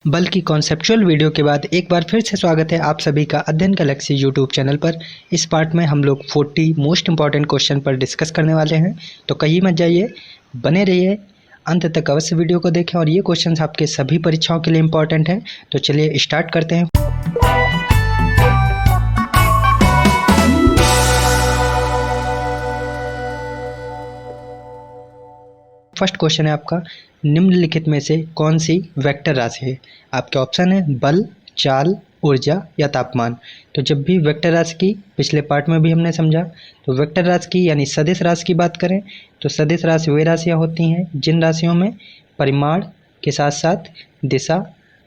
बल की conceptual video के बाद एक बार फिर से स्वागत है आप सभी का अध्ययन गैलेक्सी यूट्यूब चैनल पर। इस पार्ट में हम लोग 40 मोस्ट इंपॉर्टेंट क्वेश्चन पर डिस्कस करने वाले हैं, तो कहीं मत जाइए, बने रहिए, अंत तक अवश्य वीडियो को देखें और ये क्वेश्चंस आपके सभी परीक्षाओं के लिए इंपॉर्टेंट हैं। तो चलिए स्टार्ट करते हैं। फर्स्ट क्वेश्चन है आपका, निम्नलिखित में से कौन सी वेक्टर राशि है। आपके ऑप्शन है बल, चाल, ऊर्जा या तापमान। तो जब भी वेक्टर राशि की, पिछले पार्ट में भी हमने समझा, तो वेक्टर राशि की यानी सदिश राशि की बात करें तो सदिश राशि वे राशियाँ होती हैं जिन राशियों में परिमाण के साथ साथ दिशा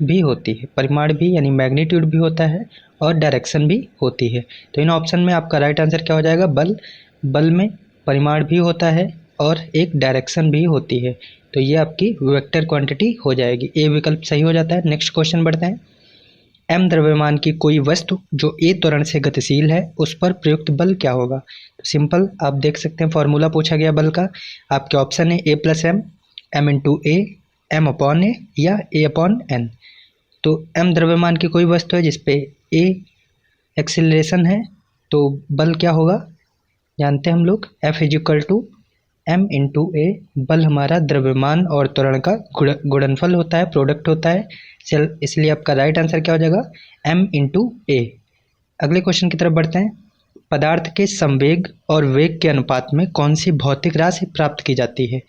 भी होती है। परिमाण भी यानी मैग्नीट्यूड भी होता है और डायरेक्शन भी होती है। तो इन ऑप्शन में आपका राइट आंसर क्या हो जाएगा, बल। बल में परिमाण भी होता है और एक डायरेक्शन भी होती है, तो ये आपकी वेक्टर क्वांटिटी हो जाएगी। ए विकल्प सही हो जाता है। नेक्स्ट क्वेश्चन बढ़ते हैं। एम द्रव्यमान की कोई वस्तु जो ए त्वरण से गतिशील है उस पर प्रयुक्त बल क्या होगा। तो सिंपल आप देख सकते हैं, फॉर्मूला पूछा गया बल का। आपके ऑप्शन है ए प्लस एम, एम इंटू ए, एम अपॉन ए या ए अपॉन एन। तो एम द्रव्यमान की कोई वस्तु है जिसपे ए एक्सीलरेशन है, तो बल क्या होगा जानते हैं हम लोग, F is equal to M into A. बल हमारा द्रव्यमान और त्वरण का गुणनफल होता है, प्रोडक्ट होता है। इसलिए आपका राइट आंसर क्या हो जाएगा, एम इंटू ए। अगले क्वेश्चन की तरफ बढ़ते हैं। पदार्थ के संवेग और वेग के अनुपात में कौन सी भौतिक राशि प्राप्त की जाती है।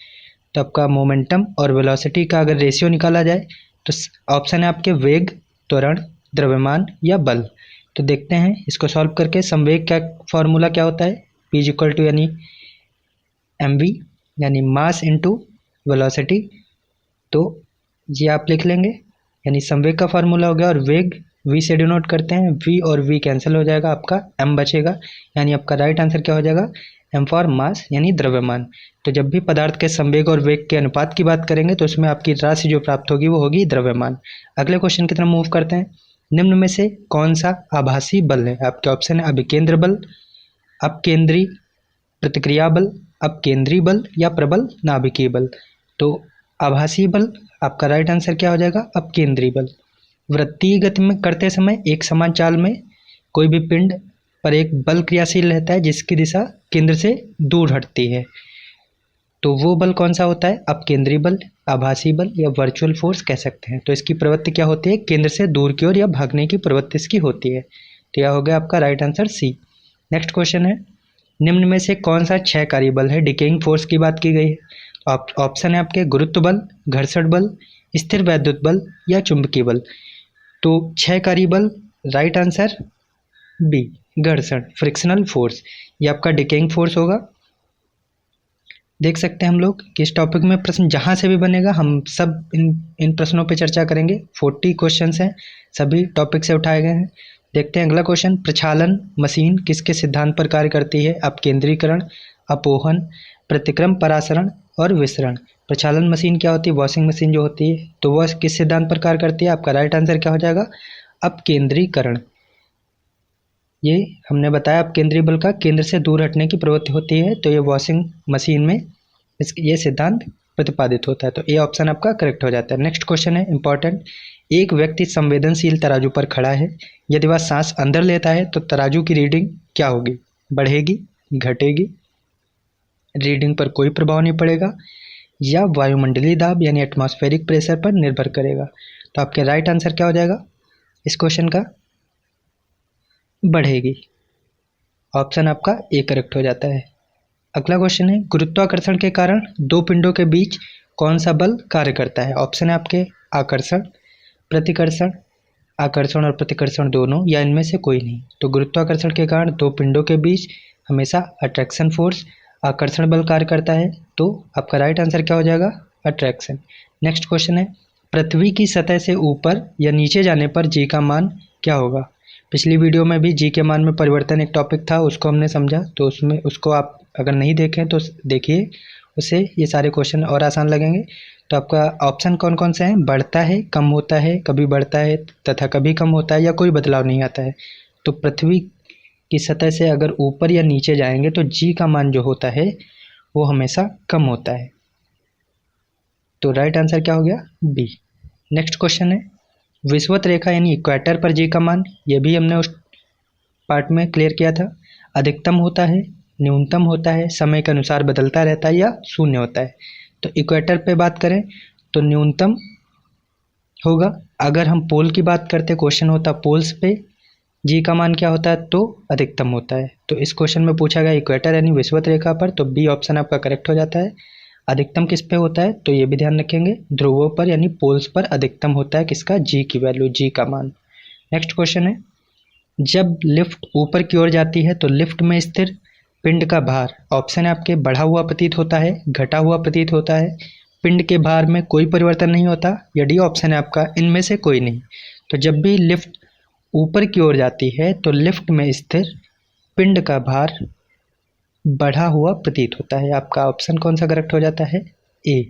तो आपका मोमेंटम और वेलोसिटी का अगर रेशियो निकाला जाए तो ऑप्शन है आपके वेग, त्वरण, द्रव्यमान या बल। तो देखते हैं इसको सॉल्व करके। संवेग का फॉर्मूला क्या होता है, पी इज इक्वल टू यानी एम वी यानी मास इंटू वेलोसिटी। तो ये आप लिख लेंगे, यानी संवेग का फार्मूला हो गया। और वेग वी से डिनोट करते हैं, वी और वी कैंसिल हो जाएगा, आपका एम बचेगा। यानी आपका राइट आंसर क्या हो जाएगा, एम फॉर मास यानी द्रव्यमान। तो जब भी पदार्थ के संवेग और वेग के अनुपात की बात करेंगे तो उसमें आपकी राशि जो प्राप्त होगी वो होगी द्रव्यमान। अगले क्वेश्चन की तरफ मूव करते हैं। निम्न में से कौन सा आभासी बल है। आपके ऑप्शन है अभिकेंद्र बल, अपकेंद्री प्रतिक्रिया बल, अपकेंद्री बल या प्रबल नाभिकीय बल। तो आभासी बल आपका राइट आंसर क्या हो जाएगा, अपकेंद्री बल। वृत्तीय गति में करते समय एक समान चाल में कोई भी पिंड पर एक बल क्रियाशील रहता है जिसकी दिशा केंद्र से दूर हटती है, तो वो बल कौन सा होता है, अपकेंद्री बल, आभासी बल या वर्चुअल फोर्स कह सकते हैं। तो इसकी प्रवृत्ति क्या होती है, केंद्र से दूर की ओर या भागने की प्रवृत्ति इसकी होती है। तो यह हो गया आपका right answer C. Next question है, निम्न में से कौन सा क्षयकारी बल है। डिकेइंग फोर्स की बात की गई है। ऑप्शन है आपके गुरुत्व बल, घर्षण बल, स्थिर वैद्युत बल या चुंबकीय बल। तो क्षयकारी बल राइट आंसर बी, घर्षण, फ्रिक्शनल फोर्स, ये आपका डिकेइंग फोर्स होगा। देख सकते हैं हम लोग कि इस टॉपिक में प्रश्न जहाँ से भी बनेगा हम सब इन प्रश्नों पे चर्चा करेंगे। 40 क्वेश्चंस हैं, सभी टॉपिक से उठाए गए हैं। देखते हैं अगला क्वेश्चन। प्रक्षालन मशीन किसके सिद्धांत पर कार्य करती है। अपकेंद्रीकरण, अपोहन, प्रतिक्रम परासरण और विसरण। प्रक्षालन मशीन क्या होती है, वॉशिंग मशीन जो होती है, तो वह किस सिद्धांत पर कार्य करती है। आपका राइट आंसर क्या हो जाएगा, अपकेंद्रीकरण। ये हमने बताया अपकेंद्री बल का केंद्र से दूर हटने की प्रवृत्ति होती है, तो ये वॉशिंग मशीन में ये सिद्धांत प्रतिपादित होता है। तो ये ऑप्शन आपका करेक्ट हो जाता है। नेक्स्ट क्वेश्चन है इंपॉर्टेंट। एक व्यक्ति संवेदनशील तराजू पर खड़ा है, यदि वह सांस अंदर लेता है तो तराजू की रीडिंग क्या होगी, बढ़ेगी, घटेगी, रीडिंग पर कोई प्रभाव नहीं पड़ेगा या वायुमंडलीय दाब यानी एटमॉस्फेरिक प्रेशर पर निर्भर करेगा। तो आपके राइट आंसर क्या हो जाएगा इस क्वेश्चन का, बढ़ेगी। ऑप्शन आपका ए करेक्ट हो जाता है। अगला क्वेश्चन है, गुरुत्वाकर्षण के कारण दो पिंडों के बीच कौन सा बल कार्य करता है। ऑप्शन है आपके आकर्षण, प्रतिकर्षण, आकर्षण और प्रतिकर्षण दोनों या इनमें से कोई नहीं। तो गुरुत्वाकर्षण के कारण दो पिंडों के बीच हमेशा अट्रैक्शन फोर्स, आकर्षण बल कार्य करता है, तो आपका राइट आंसर क्या हो जाएगा, अट्रैक्शन। नेक्स्ट क्वेश्चन है, पृथ्वी की सतह से ऊपर या नीचे जाने पर जी का मान क्या होगा। पिछली वीडियो में भी जी के मान में परिवर्तन एक टॉपिक था, उसको हमने समझा, तो उसमें उसको आप अगर नहीं देखें तो देखिए, उससे ये सारे क्वेश्चन और आसान लगेंगे। तो आपका ऑप्शन कौन कौन से हैं, बढ़ता है, कम होता है, कभी बढ़ता है तथा कभी कम होता है या कोई बदलाव नहीं आता है। तो पृथ्वी की सतह से अगर ऊपर या नीचे जाएंगे तो जी का मान जो होता है वो हमेशा कम होता है। तो राइट आंसर क्या हो गया, बी। नेक्स्ट क्वेश्चन है, विषुवत रेखा यानी इक्वेटर पर जी का मान, ये भी हमने उस पार्ट में क्लियर किया था। अधिकतम होता है, न्यूनतम होता है, समय के अनुसार बदलता रहता है या शून्य होता है। तो इक्वेटर पे बात करें तो न्यूनतम होगा। अगर हम पोल की बात करते, क्वेश्चन होता पोल्स पे जी का मान क्या होता है, तो अधिकतम होता है। तो इस क्वेश्चन में पूछा गया इक्वेटर यानी विषुवत रेखा पर, तो बी ऑप्शन आपका करेक्ट हो जाता है। अधिकतम किस पे होता है, तो ये भी ध्यान रखेंगे, ध्रुवों पर यानी पोल्स पर अधिकतम होता है किसका, जी की वैल्यू, जी का मान। नेक्स्ट क्वेश्चन है, जब लिफ्ट ऊपर की ओर जाती है तो लिफ्ट में स्थिर पिंड का भार, ऑप्शन है आपके, बढ़ा हुआ प्रतीत होता है, घटा हुआ प्रतीत होता है, पिंड के भार में कोई परिवर्तन नहीं होता, या डी ऑप्शन है आपका, इनमें से कोई नहीं। तो जब भी लिफ्ट ऊपर की ओर जाती है तो लिफ्ट में स्थिर पिंड का भार बढ़ा हुआ प्रतीत होता है। आपका ऑप्शन कौन सा करेक्ट हो जाता है, ए।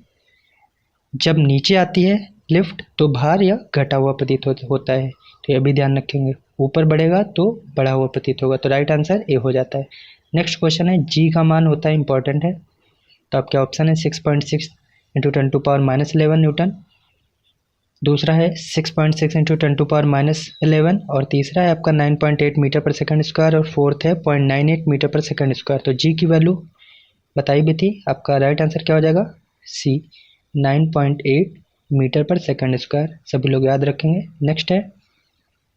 जब नीचे आती है लिफ्ट तो भार या घटा हुआ प्रतीत होता है, तो ये भी ध्यान रखेंगे, ऊपर बढ़ेगा तो बढ़ा हुआ प्रतीत होगा। तो राइट आंसर ए हो जाता है। नेक्स्ट क्वेश्चन है, जी का मान होता है, इंपॉर्टेंट है, तो आपके ऑप्शन है 6.6 इंटू 10⁻11 न्यूटन, दूसरा है 6.6 इंटू 10⁻11, और तीसरा है आपका 9.8 मीटर पर सेकंड स्क्वायर, और फोर्थ है 0.98 मीटर पर सेकंड स्क्वायर। तो जी की वैल्यू बताई भी थी, आपका राइट आंसर क्या हो जाएगा, सी, 9.8 मीटर पर सेकंड स्क्वायर, सभी लोग याद रखेंगे। नेक्स्ट है,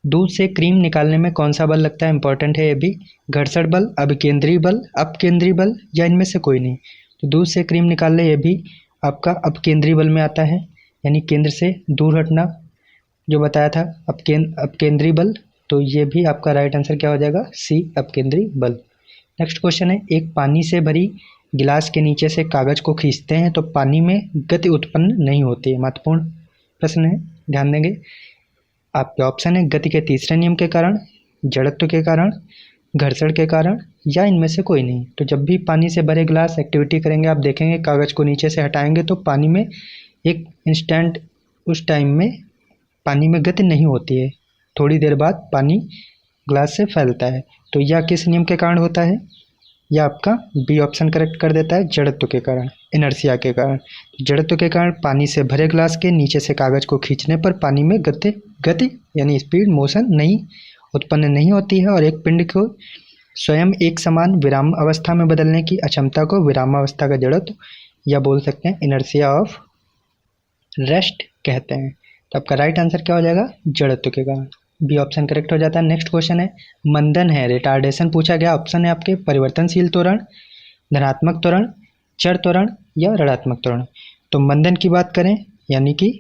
दूध से क्रीम निकालने में कौन सा बल लगता है, इंपॉर्टेंट है ये भी, घर्षण बल, अभिकेंद्री बल, अपकेंद्री बल, या इनमें से कोई नहीं। तो दूध से क्रीम निकालने, ये भी आपका अपकेंद्री बल में आता है, यानी केंद्र से दूर हटना, जो बताया था अपकेंद्री बल। तो ये भी आपका राइट आंसर क्या हो जाएगा, सी, अपकेंद्री बल। नेक्स्ट क्वेश्चन है, एक पानी से भरी गिलास के नीचे से कागज को खींचते हैं तो पानी में गति उत्पन्न नहीं होती है, महत्वपूर्ण प्रश्न है, ध्यान देंगे। आपके ऑप्शन है, गति के तीसरे नियम के कारण, जड़त्व के कारण, घर्षण के कारण, या इनमें से कोई नहीं। तो जब भी पानी से भरे गिलास एक्टिविटी करेंगे, आप देखेंगे कागज को नीचे से हटाएंगे तो पानी में एक इंस्टेंट उस टाइम में पानी में गति नहीं होती है, थोड़ी देर बाद पानी ग्लास से फैलता है। तो यह किस नियम के कारण होता है, यह आपका बी ऑप्शन करेक्ट कर देता है, जड़त्व के कारण, इनर्शिया के कारण। जड़त्व के कारण पानी से भरे ग्लास के नीचे से कागज को खींचने पर पानी में गति यानी स्पीड, मोशन नहीं उत्पन्न नहीं होती है, और एक पिंड को स्वयं एक समान विराम अवस्था में बदलने की अक्षमता को विरामावस्था का जड़त्व, या बोल सकते हैं इनर्शिया ऑफ रेस्ट कहते हैं। तो आपका राइट आंसर क्या हो जाएगा, जड़त्व के कारण, बी ऑप्शन करेक्ट हो जाता है। नेक्स्ट क्वेश्चन है, मंदन है, रिटार्डेशन पूछा गया, ऑप्शन है आपके, परिवर्तनशील त्वरण, धनात्मक त्वरण, चर त्वरण, या ऋणात्मक त्वरण। तो मंदन की बात करें यानी कि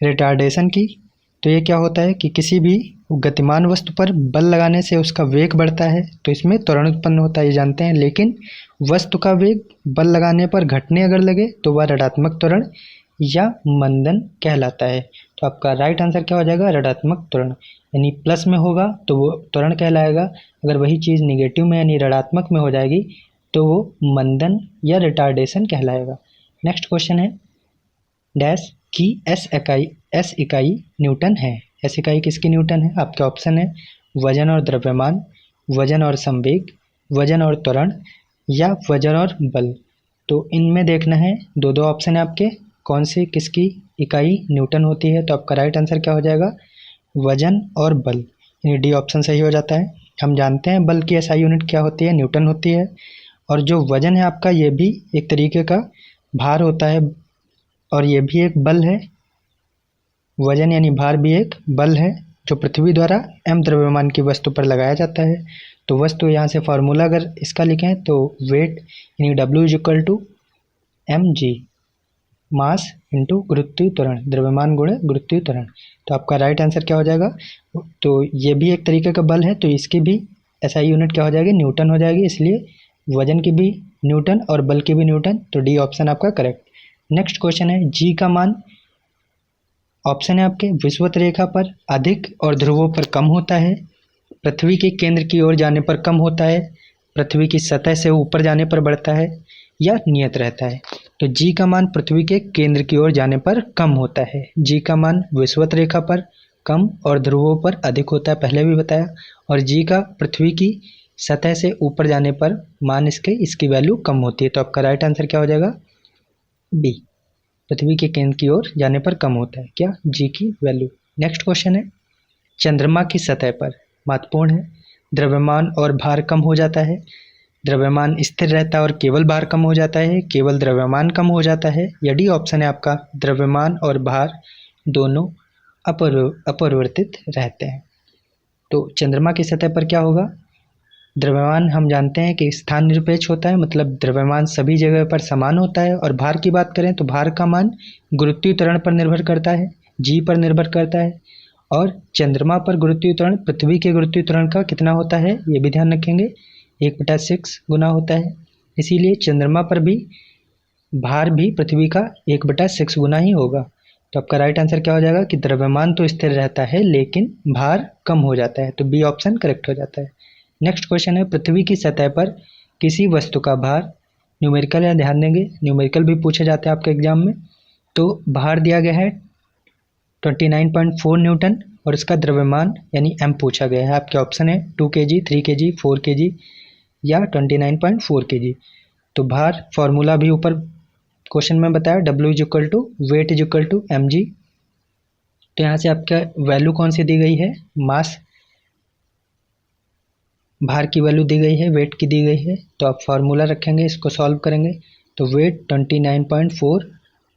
रिटार्डेशन की, तो ये क्या होता है कि किसी भी गतिमान वस्तु पर बल लगाने से उसका वेग बढ़ता है, तो इसमें त्वरण उत्पन्न होता है, ये जानते हैं। लेकिन वस्तु का वेग बल लगाने पर घटने अगर लगे तो वह ऋणात्मक त्वरण या मंदन कहलाता है। तो आपका राइट आंसर क्या हो जाएगा, ऋणात्मक त्वरण, यानी प्लस में होगा तो वो त्वरण कहलाएगा, अगर वही चीज़ निगेटिव में यानी ऋणात्मक में हो जाएगी तो वो मंदन या रिटार्डेशन कहलाएगा। नेक्स्ट क्वेश्चन है, डैश की एस इकाई न्यूटन है, एस इकाई किसकी न्यूटन है, आपके ऑप्शन है, वजन और द्रव्यमान, वजन और संवेग, वजन और त्वरण, या वजन और बल। तो इनमें देखना है, दो दो ऑप्शन है आपके, कौन सी किसकी इकाई न्यूटन होती है। तो आपका राइट आंसर क्या हो जाएगा, वजन और बल, यानी डी ऑप्शन सही हो जाता है। हम जानते हैं बल की एसआई यूनिट क्या होती है, न्यूटन होती है, और जो वजन है आपका ये भी एक तरीके का भार होता है, और ये भी एक बल है, वजन यानी भार भी एक बल है जो पृथ्वी द्वारा m द्रव्यमान की वस्तु पर लगाया जाता है। तो वस्तु यहाँ से फार्मूला अगर इसका लिखें तो वेट यानी W is equal to mg, mass into गुरुत्वीय त्वरण, द्रव्यमान गुणे गुरुत्वीय त्वरण। तो आपका राइट आंसर क्या हो जाएगा, तो ये भी एक तरीके का बल है, तो इसकी भी एसआई यूनिट क्या हो जाएगी, न्यूटन हो जाएगी, इसलिए वजन की भी न्यूटन और बल की भी न्यूटन, तो डी ऑप्शन आपका करेक्ट। नेक्स्ट क्वेश्चन है, जी का मान, ऑप्शन है आपके, विषुवत रेखा पर अधिक और ध्रुवों पर कम होता है, पृथ्वी के केंद्र की ओर जाने पर कम होता है, पृथ्वी की सतह से ऊपर जाने पर बढ़ता है, या नियत रहता है। तो जी का मान पृथ्वी के केंद्र की ओर जाने पर कम होता है, जी का मान विषुवत रेखा पर कम और ध्रुवों पर अधिक होता है, पहले भी बताया, और जी का पृथ्वी की सतह से ऊपर जाने पर मान इसकी वैल्यू कम होती है। तो आपका राइट आंसर क्या हो जाएगा, बी, पृथ्वी के केंद्र की ओर जाने पर कम होता है क्या, जी की वैल्यू। नेक्स्ट क्वेश्चन है, चंद्रमा की सतह पर, महत्वपूर्ण है, द्रव्यमान और भार कम हो जाता है, द्रव्यमान स्थिर रहता है और केवल भार कम हो जाता है, केवल द्रव्यमान कम हो जाता है, या डी ऑप्शन है आपका, द्रव्यमान और भार दोनों अपरिवर्तित रहते हैं। तो चंद्रमा की सतह पर क्या होगा, द्रव्यमान हम जानते हैं कि स्थान निरपेक्ष होता है, मतलब द्रव्यमान सभी जगह पर समान होता है, और भार की बात करें तो भार का मान गुरुत्वीय त्वरण पर निर्भर करता है, जी पर निर्भर करता है, और चंद्रमा पर गुरुत्वीय त्वरण पृथ्वी के गुरुत्वीय त्वरण का कितना होता है ये भी ध्यान रखेंगे, 1/6 गुना होता है। इसीलिए चंद्रमा पर भी भार भी पृथ्वी का 1/6 गुना ही होगा। तो आपका राइट आंसर क्या हो जाएगा कि द्रव्यमान तो स्थिर रहता है लेकिन भार कम हो जाता है, तो बी ऑप्शन करेक्ट हो जाता है। नेक्स्ट क्वेश्चन है, पृथ्वी की सतह पर किसी वस्तु का भार, न्यूमेरिकल है, ध्यान देंगे न्यूमेरिकल भी पूछे जाते हैं आपके एग्जाम में। तो भार दिया गया है 29.4 न्यूटन और इसका द्रव्यमान यानी एम पूछा गया है। आपके ऑप्शन है 2 kg, 3 kg, 4 kg या 29.4 kg। तो भार फॉर्मूला भी ऊपर क्वेश्चन में बताया, W = वेट = mg। तो यहाँ से आपका वैल्यू कौन सी दी गई है, मास, भार की वैल्यू दी गई है, वेट की दी गई है। तो आप फार्मूला रखेंगे, इसको सॉल्व करेंगे तो वेट 29.4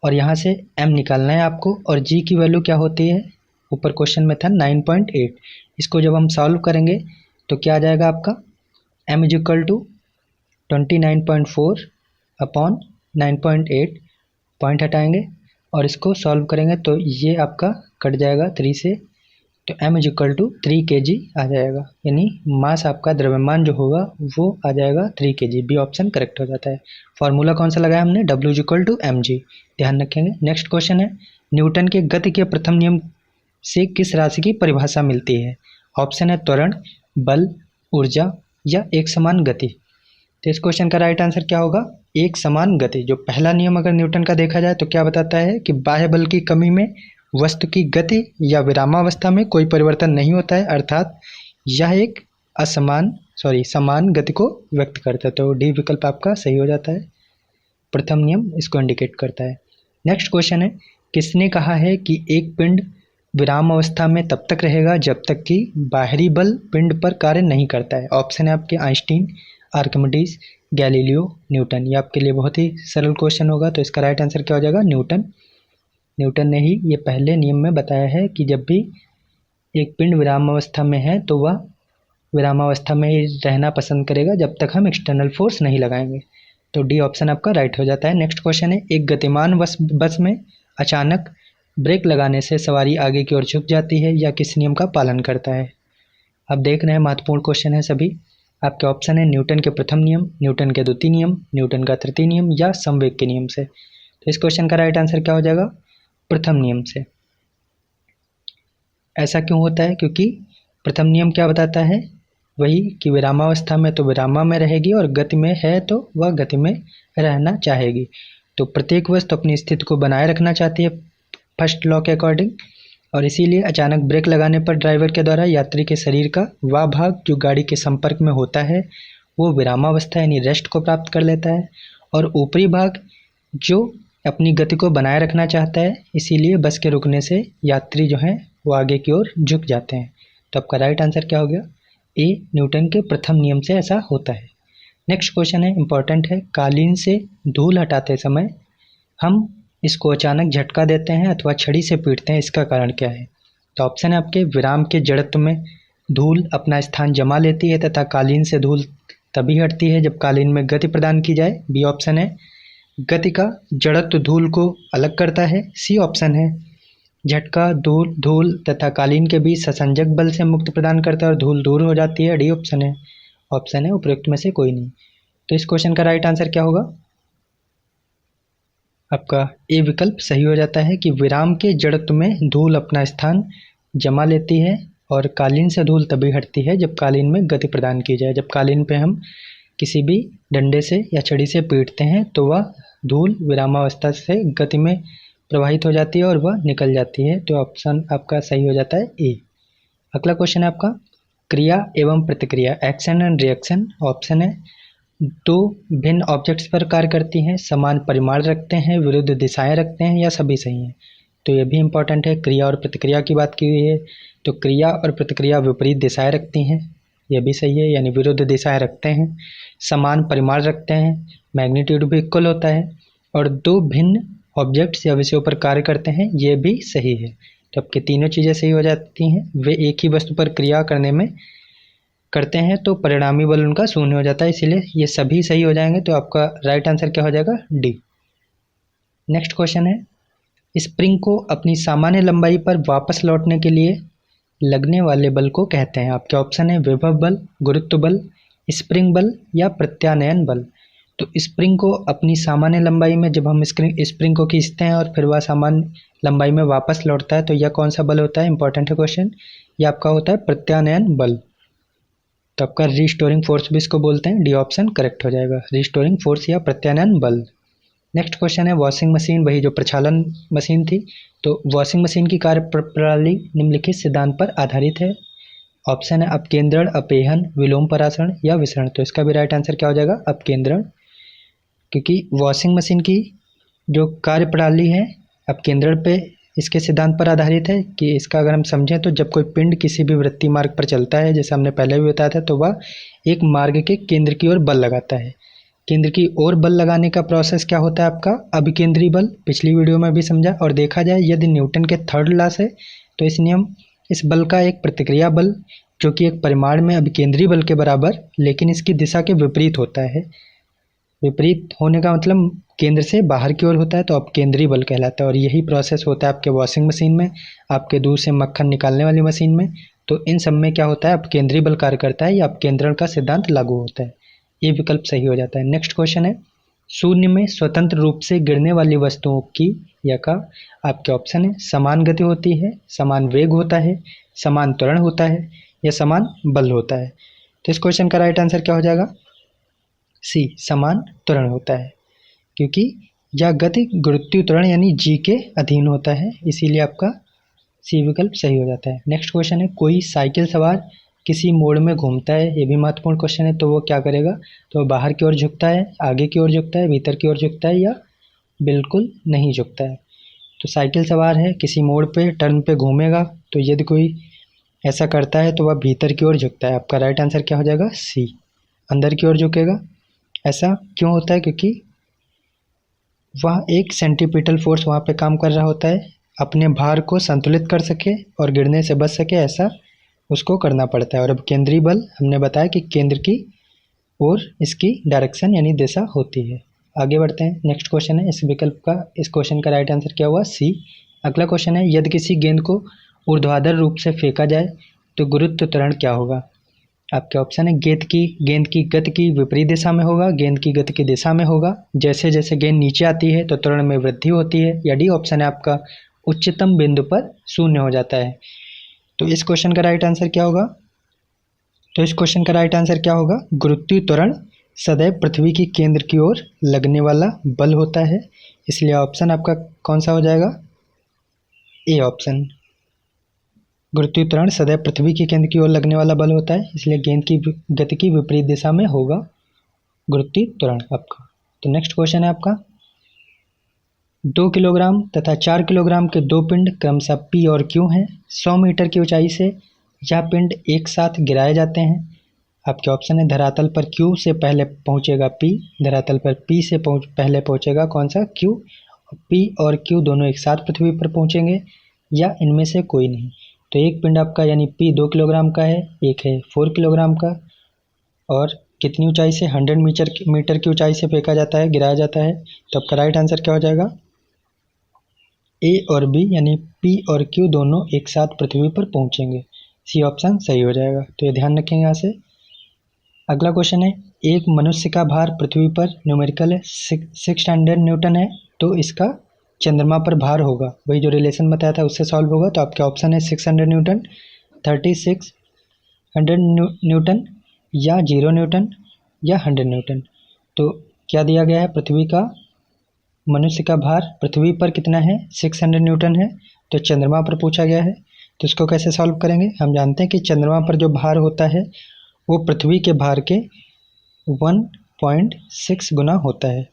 और यहाँ से m निकालना है आपको, और g की वैल्यू क्या होती है, ऊपर क्वेश्चन में था 9.8। इसको जब हम सॉल्व करेंगे तो क्या आ जाएगा आपका, m = 29.4 अपॉन 9.8, पॉइंट हटाएंगे और इसको सॉल्व करेंगे तो ये आपका कट जाएगा 3 से, तो m = 3 kg आ जाएगा, यानी मास आपका द्रव्यमान जो होगा वो आ जाएगा 3 kg। बी ऑप्शन करेक्ट हो जाता है। फॉर्मूला कौन सा लगाया हमने, W = mg, ध्यान रखेंगे। नेक्स्ट क्वेश्चन है, न्यूटन के गति के प्रथम नियम से किस राशि की परिभाषा मिलती है। ऑप्शन है त्वरण, बल, ऊर्जा या एक समान गति। तो इस क्वेश्चन का राइट आंसर क्या होगा, एक समान गति। जो पहला नियम अगर न्यूटन का देखा जाए तो क्या बताता है कि बाह्य बल की कमी में वस्तु की गति या विरामावस्था में कोई परिवर्तन नहीं होता है, अर्थात यह एक समान गति को व्यक्त करता है। तो डी विकल्प आपका सही हो जाता है, प्रथम नियम इसको इंडिकेट करता है। नेक्स्ट क्वेश्चन है, किसने कहा है कि एक पिंड विराम अवस्था में तब तक रहेगा जब तक कि बाहरी बल पिंड पर कार्य नहीं करता है। ऑप्शन है आपके आइंस्टीन, आर्किमिडीज, गैलीलियो, न्यूटन। ये आपके लिए बहुत ही सरल क्वेश्चन होगा, तो इसका राइट आंसर क्या हो जाएगा, न्यूटन। न्यूटन ने ही ये पहले नियम में बताया है कि जब भी एक पिंड विरामावस्था में है तो वह विरामावस्था में ही रहना पसंद करेगा जब तक हम एक्सटर्नल फोर्स नहीं लगाएंगे। तो डी ऑप्शन आपका राइट हो जाता है। नेक्स्ट क्वेश्चन है, एक गतिमान बस में अचानक ब्रेक लगाने से सवारी आगे की ओर झुक जाती है, या किस नियम का पालन करता है। अब देख रहे हैं महत्वपूर्ण क्वेश्चन है सभी। आपके ऑप्शन है न्यूटन के प्रथम नियम, न्यूटन का द्वितीय नियम, न्यूटन का तृतीय नियम या संवेग के नियम से। तो इस क्वेश्चन का राइट आंसर क्या हो जाएगा, प्रथम नियम से। ऐसा क्यों होता है, क्योंकि प्रथम नियम क्या बताता है, वही कि विरामावस्था में तो विरामा में रहेगी और गति में है तो वह गति में रहना चाहेगी। तो प्रत्येक वस्तु अपनी स्थिति को बनाए रखना चाहती है फर्स्ट लॉ के अकॉर्डिंग, और इसीलिए अचानक ब्रेक लगाने पर ड्राइवर के द्वारा यात्री के शरीर का वह भाग जो गाड़ी के संपर्क में होता है वो विरामावस्था यानी रेस्ट को प्राप्त कर लेता है, और ऊपरी भाग जो अपनी गति को बनाए रखना चाहता है, इसीलिए बस के रुकने से यात्री जो हैं वो आगे की ओर झुक जाते हैं। तो आपका राइट आंसर क्या हो गया, ए, न्यूटन के प्रथम नियम से ऐसा होता है। नेक्स्ट क्वेश्चन है, इंपॉर्टेंट है, कालीन से धूल हटाते समय हम इसको अचानक झटका देते हैं अथवा छड़ी से पीटते हैं, इसका कारण क्या है। तो ऑप्शन है आपके, विराम के जड़त्व में धूल अपना स्थान जमा लेती है तथा कालीन से धूल तभी हटती है जब कालीन में गति प्रदान की जाए। बी ऑप्शन है, गति का जड़त्व धूल को अलग करता है। सी ऑप्शन है, झटका धूल तथा कालीन के बीच ससंजक बल से मुक्त प्रदान करता है और धूल दूर हो जाती है। डी ऑप्शन है उपयुक्त में से कोई नहीं। तो इस क्वेश्चन का राइट आंसर क्या होगा, आपका ए विकल्प सही हो जाता है कि विराम के जड़त्व में धूल अपना स्थान जमा लेती है और कालीन से धूल तभी हटती है जब कालीन में गति प्रदान की जाए। जब कालीन पे हम किसी भी डंडे से या छड़ी से पीटते हैं तो वह धूल विरामावस्था से गति में प्रवाहित हो जाती है और वह निकल जाती है। तो ऑप्शन आपका सही हो जाता है ए। अगला क्वेश्चन है आपका, क्रिया एवं प्रतिक्रिया, एक्शन एंड रिएक्शन। ऑप्शन है, दो भिन्न ऑब्जेक्ट्स पर कार्य करती हैं, समान परिमाण रखते हैं, विरुद्ध दिशाएं रखते हैं या सभी सही हैं। तो ये भी इम्पॉर्टेंट है। क्रिया और प्रतिक्रिया की बात की हुई है, तो क्रिया और प्रतिक्रिया विपरीत दिशाएं रखती हैं, यह भी सही है, यानी विरुद्ध दिशाएं रखते हैं। समान परिमाण रखते हैं, मैग्नीट्यूड भी इक्वल होता है, और दो भिन्न ऑब्जेक्ट्स या विषयों पर कार्य करते हैं, ये भी सही है। तो आपके तीनों चीज़ें सही हो जाती हैं। वे एक ही वस्तु पर क्रिया करने में करते हैं तो परिणामी बल उनका शून्य हो जाता है, इसीलिए ये सभी सही हो जाएंगे। तो आपका राइट आंसर क्या हो जाएगा? डी। नेक्स्ट क्वेश्चन है, स्प्रिंग को अपनी सामान्य लंबाई पर वापस लौटने के लिए लगने वाले बल को कहते हैं। आपके ऑप्शन है विभव बल, गुरुत्व बल, स्प्रिंग बल या प्रत्यानयन बल। तो स्प्रिंग को अपनी सामान्य लंबाई में जब हम स्प्रिंग को खींचते हैं और फिर वह सामान्य लंबाई में वापस लौटता है, तो यह कौन सा बल होता है? इंपॉर्टेंट है क्वेश्चन। यह आपका होता है प्रत्यानयन बल। तो आपका रिस्टोरिंग फोर्स भी इसको बोलते हैं, डी ऑप्शन करेक्ट हो जाएगा, रिस्टोरिंग फोर्स या प्रत्यानयन बल। नेक्स्ट क्वेश्चन है, वॉशिंग मशीन, वही जो प्रक्षालन मशीन थी, तो वॉशिंग मशीन की कार्य प्रणाली निम्नलिखित सिद्धांत पर आधारित है। ऑप्शन है अपकेंद्रण, अपेहन, विलोम परासरण या विसरण। तो इसका भी राइट आंसर क्या हो जाएगा? अपकेंद्रण, क्योंकि वॉशिंग मशीन की जो कार्य प्रणाली है अपकेंद्रण पे इसके सिद्धांत पर आधारित है कि इसका अगर हम समझें तो जब कोई पिंड किसी भी वृत्तीय मार्ग पर चलता है, जैसे हमने पहले भी बताया था, तो वह एक मार्ग के केंद्र की ओर बल लगाता है। केंद्र की ओर बल लगाने का प्रोसेस क्या होता है? आपका अभिकेंद्री बल। पिछली वीडियो में भी समझा। और देखा जाए यदि न्यूटन के थर्ड लॉ से, तो इस नियम इस बल का एक प्रतिक्रिया बल जो कि एक परिमाण में अभिकेंद्री बल के बराबर, लेकिन इसकी दिशा के विपरीत होता है। विपरीत होने का मतलब केंद्र से बाहर की ओर होता है, तो अपकेंद्री बल कहलाता है। और यही प्रोसेस होता है आपके वॉशिंग मशीन में, आपके दूध से मक्खन निकालने वाली मशीन में। तो इन सब में क्या होता है? अपकेंद्री बल कार्य करता है या अपकेंद्रण का सिद्धांत लागू होता है। ये विकल्प सही हो जाता है। नेक्स्ट क्वेश्चन है, शून्य में स्वतंत्र रूप से गिरने वाली वस्तुओं की या का आपके ऑप्शन है समान गति होती है, समान वेग होता है, समान त्वरण होता है या समान बल होता है। तो इस क्वेश्चन का राइट आंसर क्या हो जाएगा? सी, समान त्वरण होता है, क्योंकि यह गति गुरुत्वीय त्वरण यानी जी के अधीन होता है, इसीलिए आपका सी विकल्प सही हो जाता है। नेक्स्ट क्वेश्चन है, कोई साइकिल सवार किसी मोड़ में घूमता है, ये भी महत्वपूर्ण क्वेश्चन है, तो वो क्या करेगा? तो बाहर की ओर झुकता है, आगे की ओर झुकता है, भीतर की ओर झुकता है या बिल्कुल नहीं झुकता है। तो साइकिल सवार है, किसी मोड़ पे टर्न पे घूमेगा, तो यदि कोई ऐसा करता है तो वह भीतर की ओर झुकता है। आपका राइट आंसर क्या हो जाएगा? सी, अंदर की ओर झुकेगा। ऐसा क्यों होता है? क्योंकि वह एक सेंट्रीपिटल फोर्स वहाँ पे काम कर रहा होता है, अपने भार को संतुलित कर सके और गिरने से बच सके, ऐसा उसको करना पड़ता है। और अब केंद्रीय बल हमने बताया कि केंद्र की ओर इसकी डायरेक्शन यानी दिशा होती है। आगे बढ़ते हैं। नेक्स्ट क्वेश्चन है, इस विकल्प का इस क्वेश्चन का राइट आंसर क्या हुआ? सी। अगला क्वेश्चन है, यदि किसी गेंद को ऊर्ध्वाधर रूप से फेंका जाए तो गुरुत्व त्वरण क्या होगा? आपके ऑप्शन है गेंद की गति की विपरीत दिशा में होगा, गेंद की गति की दिशा में होगा, जैसे जैसे गेंद नीचे आती है तो त्वरण में वृद्धि होती है, या डी ऑप्शन है आपका उच्चतम बिंदु पर शून्य हो जाता है। तो इस क्वेश्चन का राइट आंसर क्या होगा? तो इस क्वेश्चन का राइट आंसर क्या होगा? गुरुत्वीय त्वरण सदैव पृथ्वी की केंद्र की ओर लगने वाला बल होता है, इसलिए ऑप्शन आपका कौन सा हो जाएगा? A option. गुरुत्वीय त्वरण सदैव पृथ्वी के केंद्र की ओर लगने वाला बल होता है, इसलिए गेंद की गति की विपरीत दिशा में होगा गुरुत्वीय त्वरण आपका। तो नेक्स्ट क्वेश्चन है आपका, 2 किलोग्राम तथा 4 किलोग्राम के दो पिंड क्रमशः P और Q हैं। 100 मीटर की ऊंचाई से यह पिंड एक साथ गिराए जाते हैं। आपके ऑप्शन है धरातल पर Q से पहले पहुंचेगा P, धरातल पर P से पहले पहुंचेगा कौन सा? Q। P और Q दोनों एक साथ पृथ्वी पर पहुंचेंगे या इनमें से कोई नहीं। तो एक पिंड आपका यानी P 2 किलोग्राम का है, एक है 4 किलोग्राम का, और कितनी ऊंचाई से? 100 मीटर की ऊंचाई से फेंका जाता है, गिराया जाता है। तो आपका राइट आंसर क्या हो जाएगा? ए और बी, यानी P और Q दोनों एक साथ पृथ्वी पर पहुंचेंगे। सी ऑप्शन सही हो जाएगा, तो ये ध्यान रखेंगे यहाँ से। अगला क्वेश्चन है, एक मनुष्य का भार पृथ्वी पर न्यूमेरिकल है 600 न्यूटन है, तो इसका चंद्रमा पर भार होगा, वही जो रिलेशन बताया था उससे सॉल्व होगा। तो आपके ऑप्शन है 600 न्यूटन, 3600 न्यूटन या 0 न्यूटन या 100 न्यूटन। तो क्या दिया गया है? पृथ्वी का मनुष्य का भार पृथ्वी पर कितना है? 600 न्यूटन है। तो चंद्रमा पर पूछा गया है, तो इसको कैसे सॉल्व करेंगे? हम जानते हैं कि चंद्रमा पर जो भार होता है वो पृथ्वी के भार के 1.6 गुना होता है।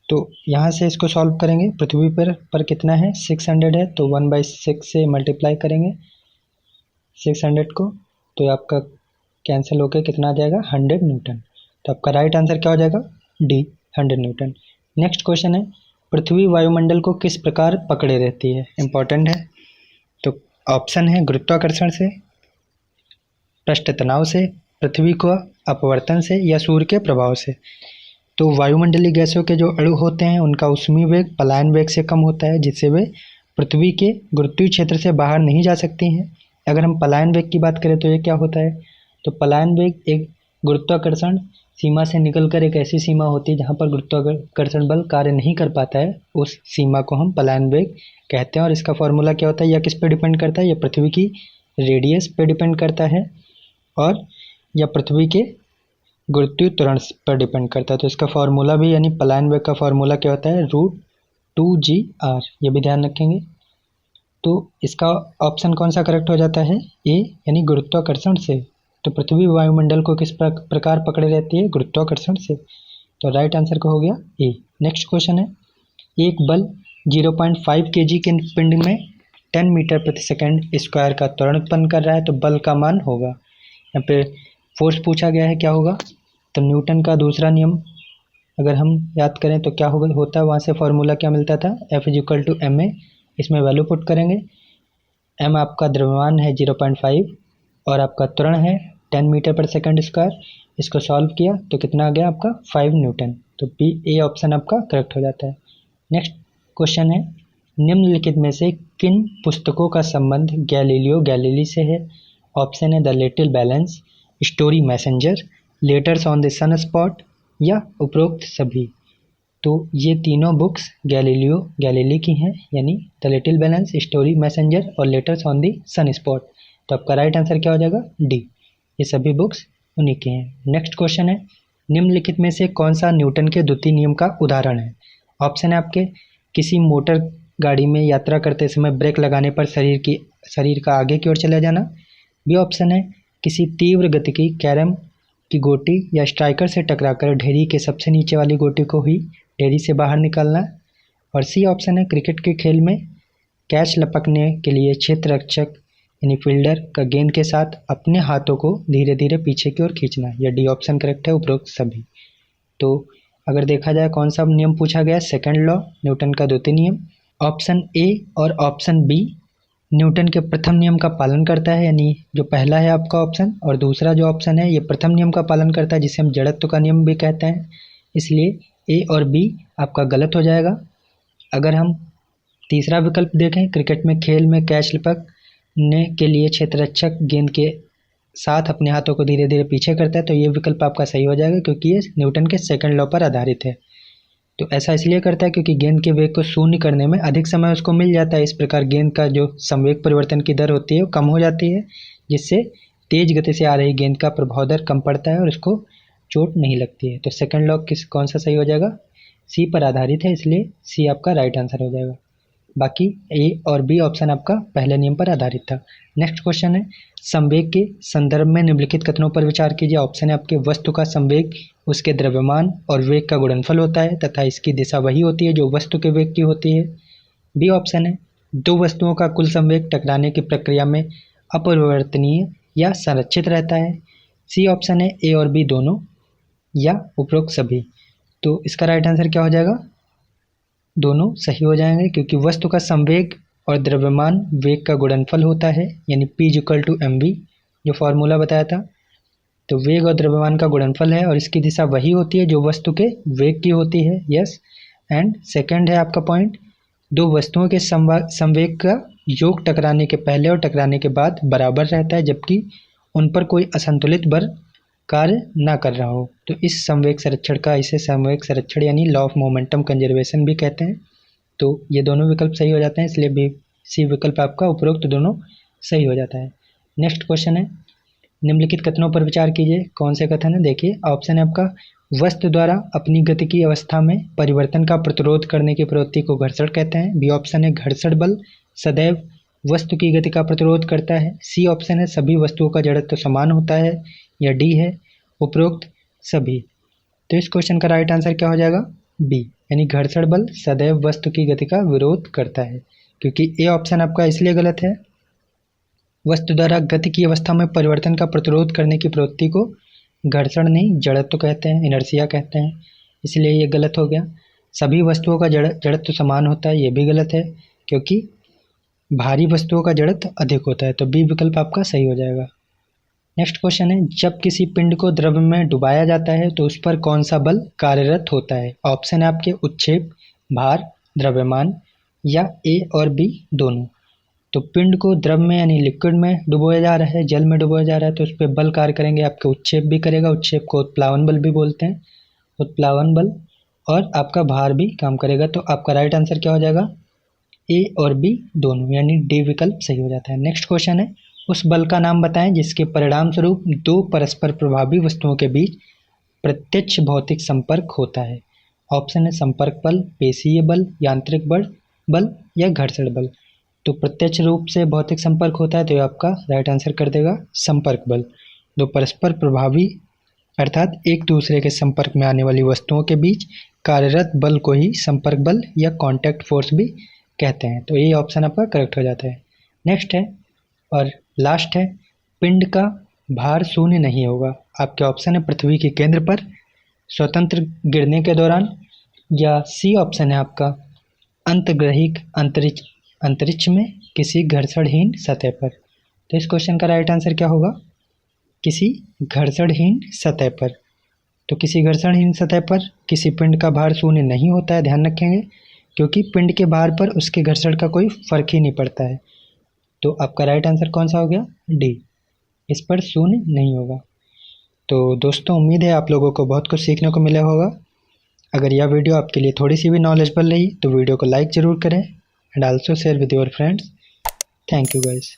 तो यहाँ से इसको सॉल्व करेंगे। पृथ्वी पर कितना है, 600 है, तो 1/6 से मल्टीप्लाई करेंगे 600 को, तो आपका कैंसिल होकर कितना आ जाएगा, 100 न्यूटन। तो आपका राइट आंसर क्या हो जाएगा, डी, 100 न्यूटन। नेक्स्ट क्वेश्चन है, पृथ्वी वायुमंडल को किस प्रकार पकड़े रहती है, इंपॉर्टेंट है। तो ऑप्शन है गुरुत्वाकर्षण से, पृष्ठ तनाव से, पृथ्वी को अपवर्तन से, या सूर्य के प्रभाव से। तो वायुमंडलीय गैसों के जो अणु होते हैं उनका ऊष्मीय वेग पलायन वेग से कम होता है, जिससे वे पृथ्वी के गुरुत्वीय क्षेत्र से बाहर नहीं जा सकती हैं। अगर हम पलायन वेग की बात करें तो ये क्या होता है, तो पलायन वेग एक गुरुत्वाकर्षण सीमा से निकलकर एक ऐसी सीमा होती है जहाँ पर गुरुत्वाकर्षण बल कार्य नहीं कर पाता है, उस सीमा को हम पलायन वेग कहते हैं। और इसका फॉर्मूला क्या होता है, यह किस पे डिपेंड करता है, यह पृथ्वी की रेडियस पे डिपेंड करता है, और यह पृथ्वी के गुरुत्वीय त्वरण पर डिपेंड करता है। तो इसका फॉर्मूला भी, यानी पलायन वेग का फॉर्मूला क्या होता है, √2gr, ये भी ध्यान रखेंगे। तो इसका ऑप्शन कौन सा करेक्ट हो जाता है, ए, यानी गुरुत्वाकर्षण से। तो पृथ्वी वायुमंडल को किस प्रकार पकड़े रहती है, गुरुत्वाकर्षण से। तो राइट आंसर का हो गया ए। नेक्स्ट क्वेश्चन है, एक बल 0.5 kg के पिंड में 10 मीटर प्रति सेकंड स्क्वायर का त्वरण उत्पन्न कर रहा है, तो बल का मान होगा, यहाँ पे फोर्स पूछा गया है, क्या होगा, तो न्यूटन का दूसरा नियम अगर हम याद करें तो क्या होता है, वहाँ से फॉर्मूला क्या मिलता था, F=ma। इसमें वैल्यू पुट करेंगे, m आपका द्रव्यमान है 0.5 और आपका त्वरण है 10 मीटर पर सेकंड स्क्वायर। इसको सॉल्व किया तो कितना आ गया आपका 5 न्यूटन। तो बी, ए ऑप्शन आपका करेक्ट हो जाता है। नेक्स्ट क्वेश्चन है, निम्नलिखित में से किन पुस्तकों का संबंध गैलीलियो गैलीली से है। ऑप्शन है the little balance, story messenger, letters on the sun spot, या उपरोक्त सभी। तो ये तीनों बुक्स गैलीलियो गैलीली की हैं, यानी the little balance, story messenger और letters on the sun spot. तो आपका राइट आंसर क्या हो जाएगा, डी, ये सभी बुक्स उन्हीं की हैं। नेक्स्ट क्वेश्चन है, निम्नलिखित में से कौन सा न्यूटन के द्वितीय नियम का उदाहरण है। ऑप्शन है आपके, किसी मोटर गाड़ी में यात्रा करते समय ब्रेक लगाने पर शरीर का आगे की ओर चला जाना। बी ऑप्शन है, किसी तीव्र गति की कैरम की गोटी या स्ट्राइकर से टकराकर ढेरी के सबसे नीचे वाली गोटी को ही ढेरी से बाहर निकालना। और सी ऑप्शन है, क्रिकेट के खेल में कैच लपकने के लिए क्षेत्र रक्षक यानी फील्डर का गेंद के साथ अपने हाथों को धीरे धीरे पीछे की ओर खींचना। यह डी ऑप्शन करेक्ट है, उपरोक्त सभी। तो अगर देखा जाए कौन सा नियम पूछा गया, सेकंड लॉ, न्यूटन का द्वितीय नियम। ऑप्शन ए और ऑप्शन बी न्यूटन के प्रथम नियम का पालन करता है, यानी जो पहला है आपका ऑप्शन, और दूसरा जो ऑप्शन है ये प्रथम नियम का पालन करता है, जिसे हम जड़त्व का नियम भी कहते हैं। इसलिए ए और बी आपका गलत हो जाएगा। अगर हम तीसरा विकल्प देखें, क्रिकेट में खेल में कैच लपकने के लिए क्षेत्ररक्षक गेंद के साथ अपने हाथों को धीरे धीरे पीछे करता है, तो ये विकल्प आपका सही हो जाएगा, क्योंकि ये न्यूटन के सेकंड लॉ पर आधारित है। तो ऐसा इसलिए करता है क्योंकि गेंद के वेग को शून्य करने में अधिक समय उसको मिल जाता है। इस प्रकार गेंद का जो संवेग परिवर्तन की दर होती है वो कम हो जाती है, जिससे तेज गति से आ रही गेंद का प्रभाव दर कम पड़ता है और उसको चोट नहीं लगती है। तो सेकंड लॉ कौन सा सही हो जाएगा, सी पर आधारित है, इसलिए सी आपका राइट आंसर हो जाएगा। बाकी ए और बी ऑप्शन आपका पहले नियम पर आधारित था। नेक्स्ट क्वेश्चन है, संवेग के संदर्भ में निम्नलिखित कथनों पर विचार कीजिए। ऑप्शन है आपके, वस्तु का संवेग उसके द्रव्यमान और वेग का गुणनफल होता है तथा इसकी दिशा वही होती है जो वस्तु के वेग की होती है। बी ऑप्शन है, दो वस्तुओं का कुल संवेग टकराने की प्रक्रिया में अपरिवर्तनीय या संरक्षित रहता है। सी ऑप्शन है, ए और बी दोनों या उपरोक्त सभी। तो इसका राइट आंसर क्या हो जाएगा, दोनों सही हो जाएंगे, क्योंकि वस्तु का संवेग और द्रव्यमान वेग का गुणनफल होता है, यानी P=mv, जो फॉर्मूला बताया था। तो वेग और द्रव्यमान का गुणनफल है और इसकी दिशा वही होती है जो वस्तु के वेग की होती है। यस। एंड सेकंड है आपका पॉइंट, दो वस्तुओं के संवेग का योग टकराने के पहले और टकराने के बाद बराबर रहता है, जबकि उन पर कोई असंतुलित बल कार्य ना कर रहा हो। तो इस संवेग संरक्षण का, इसे संवेग संरक्षण यानी लॉ ऑफ मोमेंटम कंजर्वेशन भी कहते हैं। तो ये दोनों विकल्प सही हो जाते हैं, इसलिए बी सी विकल्प आपका उपरोक्त दोनों सही हो जाता है। नेक्स्ट क्वेश्चन है, निम्नलिखित कथनों पर विचार कीजिए। कौन से कथन है, देखिए ऑप्शन है आपका, वस्तु द्वारा अपनी गति की अवस्था में परिवर्तन का प्रतिरोध करने की प्रवृत्ति को घर्षण कहते हैं। बी ऑप्शन है, घर्षण बल सदैव वस्तु की गति का प्रतिरोध करता है। सी ऑप्शन है, सभी वस्तुओं का जड़त्व समान होता है। या डी है, उपरोक्त सभी। तो इस क्वेश्चन का राइट आंसर क्या हो जाएगा, बी, यानी घर्षण बल सदैव वस्तु की गति का विरोध करता है, क्योंकि ए ऑप्शन आपका इसलिए गलत है। वस्तु द्वारा गति की अवस्था में परिवर्तन का प्रतिरोध करने की प्रवृत्ति को घर्षण नहीं जड़त्व कहते हैं, इनर्शिया कहते हैं, इसलिए ये गलत हो गया। सभी वस्तुओं का जड़त्व समान होता है, ये भी गलत है, क्योंकि भारी वस्तुओं का जड़त्व अधिक होता है। तो बी विकल्प आपका सही हो जाएगा। नेक्स्ट क्वेश्चन है, जब किसी पिंड को द्रव में डुबाया जाता है तो उस पर कौन सा बल कार्यरत होता है? ऑप्शन है आपके उत्क्षेप, भार, द्रव्यमान या ए और बी दोनों। तो पिंड को द्रव में यानी लिक्विड में डुबोया जा रहा है, जल में डुबोया जा रहा है, तो उस पर बल कार्य करेंगे आपके उत्क्षेप भी करेगा, उत्क्षेप को उत्प्लावन बल भी बोलते हैं, उत्प्लावन बल, और आपका भार भी काम करेगा। तो आपका राइट आंसर क्या हो जाएगा? ए और बी दोनों, यानी डी विकल्प सही हो जाता है। नेक्स्ट क्वेश्चन है, उस बल का नाम बताएं जिसके परिणाम स्वरूप दो परस्पर प्रभावी वस्तुओं के बीच प्रत्यक्ष भौतिक संपर्क होता है। ऑप्शन है संपर्क बल, पेशीय बल, यांत्रिक बल या घर्षण बल। तो प्रत्यक्ष रूप से भौतिक संपर्क होता है, तो ये आपका राइट आंसर कर देगा संपर्क बल। दो परस्पर प्रभावी अर्थात एक दूसरे के संपर्क में आने वाली वस्तुओं के बीच कार्यरत बल को ही संपर्क बल या कॉन्टैक्ट फोर्स भी कहते हैं। तो ये ऑप्शन आपका करेक्ट हो जाता है। नेक्स्ट है और लास्ट है, पिंड का भार शून्य नहीं होगा। आपके ऑप्शन है पृथ्वी के केंद्र पर, स्वतंत्र गिरने के दौरान, या सी ऑप्शन है आपका अंतर्ग्रहिक अंतरिक्ष में किसी घर्षणहीन सतह पर। तो इस क्वेश्चन का राइट आंसर क्या होगा? किसी घर्षणहीन सतह पर। तो किसी घर्षणहीन सतह पर किसी पिंड का भार शून्य नहीं होता है, ध्यान रखेंगे, क्योंकि पिंड के भार पर उसके घर्षण का कोई फर्क ही नहीं पड़ता है। तो आपका राइट आंसर कौन सा हो गया? डी, इस पर शून्य नहीं होगा। तो दोस्तों, उम्मीद है आप लोगों को बहुत कुछ सीखने को मिला होगा। अगर यह वीडियो आपके लिए थोड़ी सी भी नॉलेजेबल रही तो वीडियो को लाइक ज़रूर करें and also share with your friends. Thank you guys.